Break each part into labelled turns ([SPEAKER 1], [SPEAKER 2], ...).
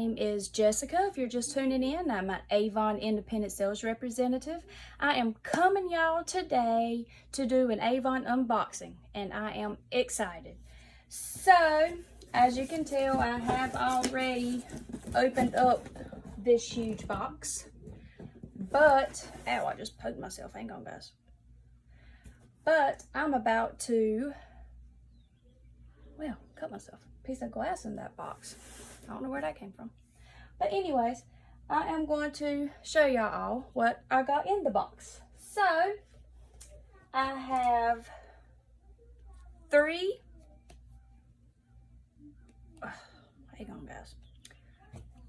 [SPEAKER 1] name is Jessica. If you're just tuning in, I'm an Avon Independent Sales Representative. I am coming y'all today to do an Avon unboxing, and I am excited. So, as you can tell, I have already opened up this huge box. But, ow, I just poked myself. Hang on, guys. But I'm about to, well, cut myself. Piece of glass in that box. I don't know where that came from. But anyways, I am going to show y'all what I got in the box. So, I have three, hang on guys.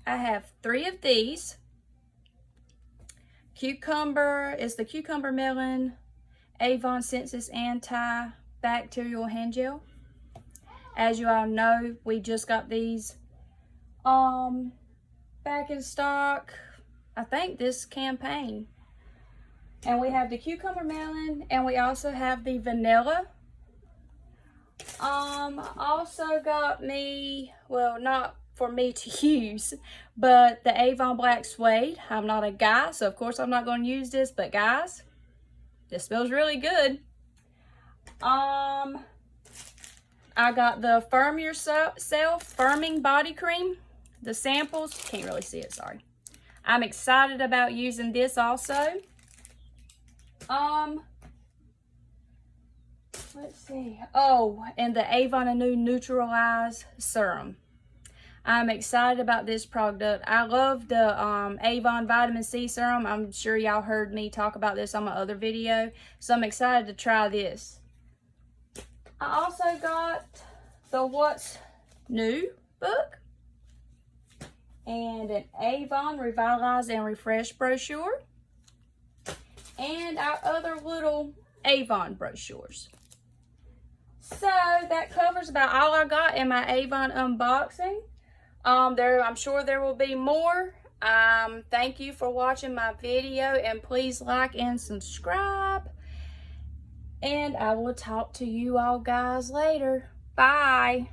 [SPEAKER 1] I have three of these. Cucumber is the Cucumber Melon Avon Senses Antibacterial Hand Gel. As you all know, we just got these back in stock, I think this campaign. And we have the Cucumber Melon, and we also have the Vanilla. Also got me, well, not for me to use, but the Avon Black Suede. I'm not a guy, so of course I'm not going to use this, but guys, this smells really good. I got the Firm Yourself Firming Body Cream. The samples, can't really see it, sorry. I'm excited about using this also. Let's see. Oh, and the Avon Anew Neutralize Serum. I'm excited about this product. I love the Avon Vitamin C Serum. I'm sure y'all heard me talk about this on my other video. So I'm excited to try this. I also got the What's New book and an Avon Revitalize and Refresh brochure and our other little Avon brochures. So that covers about all I got in my Avon unboxing. I'm sure there will be more. Thank you for watching my video, and please like and subscribe. And I will talk to you all guys later. Bye.